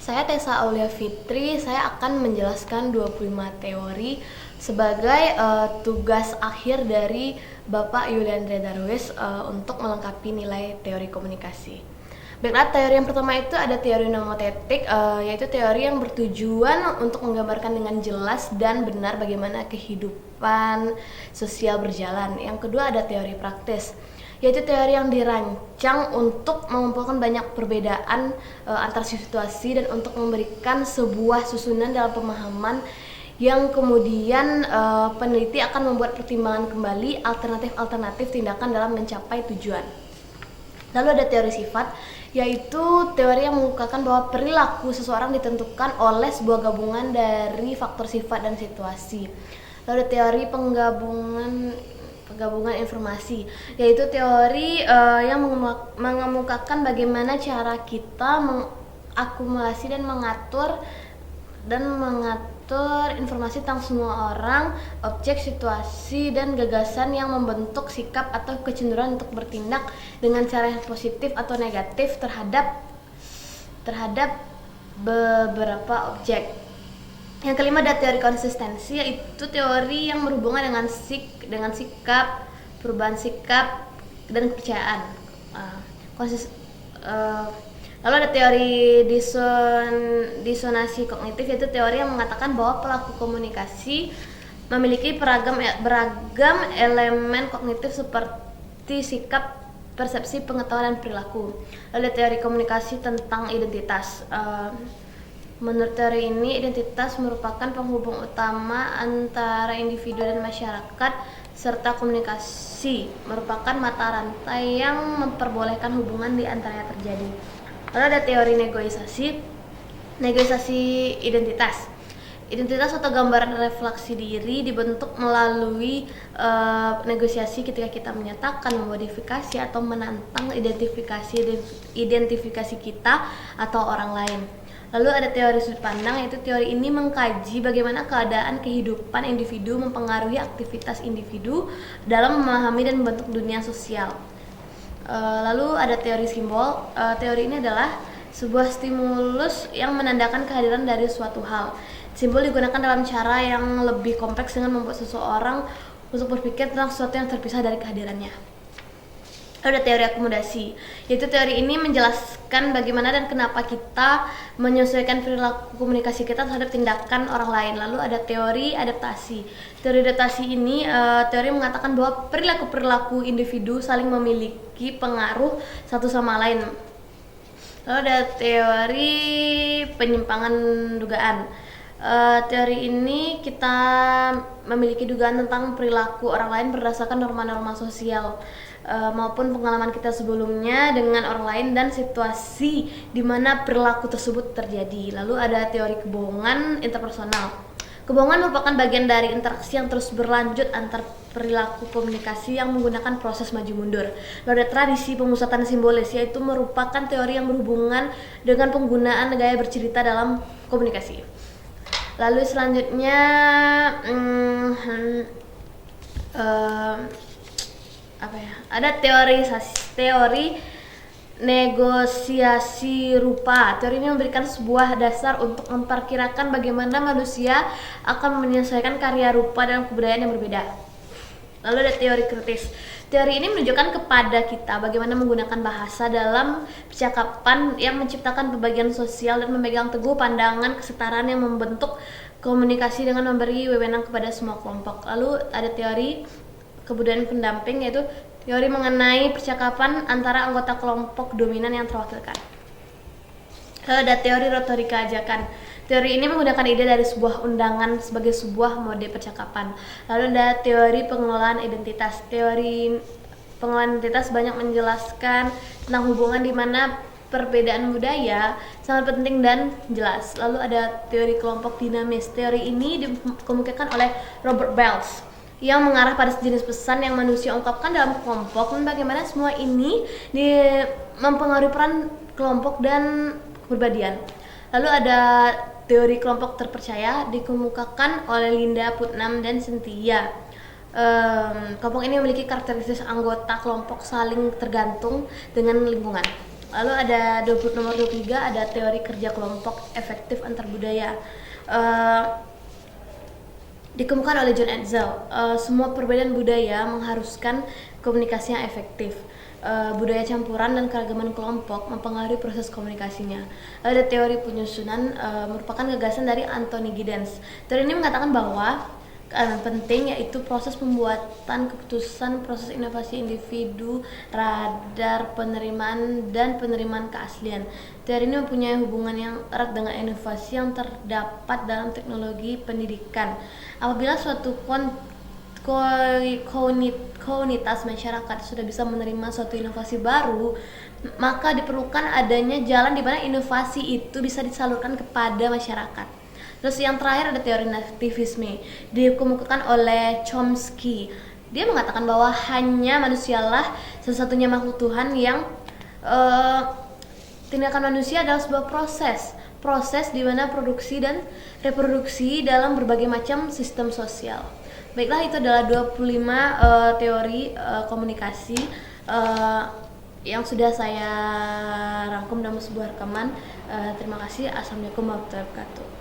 Saya Tessa Aulia Fitri, saya akan menjelaskan 25 teori sebagai tugas akhir dari Bapak Yuliandre Darwis untuk melengkapi nilai teori komunikasi. Baiklah, teori yang pertama itu ada teori nomotetik, yaitu teori yang bertujuan untuk menggambarkan dengan jelas dan benar bagaimana kehidupan sosial berjalan. Yang kedua ada teori praktis, yaitu teori yang dirancang untuk mengumpulkan banyak perbedaan antar situasi dan untuk memberikan sebuah susunan dalam pemahaman yang kemudian peneliti akan membuat pertimbangan kembali alternatif-alternatif tindakan dalam mencapai tujuan. Lalu ada teori sifat, yaitu teori yang mengukakan bahwa perilaku seseorang ditentukan oleh sebuah gabungan dari faktor sifat dan situasi. Lalu ada teori penggabungan informasi, yaitu teori yang mengemukakan bagaimana cara kita mengakumulasi dan mengatur informasi tentang semua orang, objek, situasi, dan gagasan yang membentuk sikap atau kecenderungan untuk bertindak dengan cara yang positif atau negatif terhadap beberapa objek. Yang kelima ada teori konsistensi, yaitu teori yang berhubungan dengan sikap, perubahan sikap, dan kepercayaan. Lalu ada teori disonansi kognitif, yaitu teori yang mengatakan bahwa pelaku komunikasi memiliki beragam elemen kognitif seperti sikap, persepsi, pengetahuan, dan perilaku. Lalu ada teori komunikasi tentang identitas. Menurut teori ini, identitas merupakan penghubung utama antara individu dan masyarakat, serta komunikasi merupakan mata rantai yang memperbolehkan hubungan di antaranya terjadi. Lalu ada teori negosiasi identitas. Identitas atau gambaran refleksi diri dibentuk melalui negosiasi ketika kita menyatakan, memodifikasi, atau menantang identifikasi kita atau orang lain. Lalu ada teori sudut pandang, yaitu teori ini mengkaji bagaimana keadaan kehidupan individu mempengaruhi aktivitas individu dalam memahami dan membentuk dunia sosial. Lalu ada teori simbol. Teori ini adalah sebuah stimulus yang menandakan kehadiran dari suatu hal. Simbol digunakan dalam cara yang lebih kompleks dengan membuat seseorang untuk berpikir tentang sesuatu yang terpisah dari kehadirannya. Lalu ada teori akomodasi, yaitu teori ini menjelaskan bagaimana dan kenapa kita menyesuaikan perilaku komunikasi kita terhadap tindakan orang lain. Lalu ada teori adaptasi. Teori adaptasi ini teori mengatakan bahwa perilaku individu saling memiliki pengaruh satu sama lain. Lalu ada teori penyimpangan dugaan. Teori ini kita memiliki dugaan tentang perilaku orang lain berdasarkan norma-norma sosial maupun pengalaman kita sebelumnya dengan orang lain dan situasi di mana perilaku tersebut terjadi. Lalu ada teori kebohongan interpersonal. Kebohongan merupakan bagian dari interaksi yang terus berlanjut antar perilaku komunikasi yang menggunakan proses maju mundur. Lalu ada tradisi pemusatan simbolis, yaitu merupakan teori yang berhubungan dengan penggunaan gaya bercerita dalam komunikasi. Lalu selanjutnya ada teori negosiasi rupa. Teori ini memberikan sebuah dasar untuk memperkirakan bagaimana manusia akan menyesuaikan karya rupa dalam kebudayaan yang berbeda. Lalu ada teori kritis. Teori ini menunjukkan kepada kita bagaimana menggunakan bahasa dalam percakapan yang menciptakan pembagian sosial dan memegang teguh pandangan kesetaraan yang membentuk komunikasi dengan memberi wewenang kepada semua kelompok. Lalu ada teori kebudayaan pendamping, yaitu teori mengenai percakapan antara anggota kelompok dominan yang terwakilkan. Lalu ada teori retorika ajakan. Teori ini menggunakan ide dari sebuah undangan sebagai sebuah mode percakapan. Lalu ada teori pengelolaan identitas. Teori pengelolaan identitas banyak menjelaskan tentang hubungan di mana perbedaan budaya sangat penting dan jelas. Lalu ada teori kelompok dinamis. Teori ini dikemukakan oleh Robert Bells yang mengarah pada jenis pesan yang manusia ungkapkan dalam kelompok dan bagaimana semua ini mempengaruhi peran kelompok dan kepribadian. Lalu ada teori kelompok terpercaya dikemukakan oleh Linda Putnam dan Cynthia. Kelompok ini memiliki karakteristik anggota kelompok saling tergantung dengan lingkungan. Lalu ada nomor 23 ada teori kerja kelompok efektif antar budaya. Dikemukakan oleh John Edsel, semua perbedaan budaya mengharuskan komunikasi yang efektif. Budaya campuran dan keragaman kelompok mempengaruhi proses komunikasinya. Ada teori penyusunan, merupakan gagasan dari Anthony Giddens. Teori ini mengatakan bahwa penting yaitu proses pembuatan keputusan, proses inovasi individu, radar penerimaan dan penerimaan keaslian. Teori ini mempunyai hubungan yang erat dengan inovasi yang terdapat dalam teknologi pendidikan. Apabila suatu komunitas masyarakat sudah bisa menerima suatu inovasi baru, maka diperlukan adanya jalan di mana inovasi itu bisa disalurkan kepada masyarakat. Terus yang terakhir ada teori nativisme, dikemukakan oleh Chomsky. Dia mengatakan bahwa hanya manusialah satu-satunya makhluk Tuhan yang tindakan manusia adalah sebuah proses di mana produksi dan reproduksi dalam berbagai macam sistem sosial. Baiklah, itu adalah 25 teori komunikasi yang sudah saya rangkum dalam sebuah rekaman. Terima kasih. Assalamualaikum warahmatullahi wabarakatuh.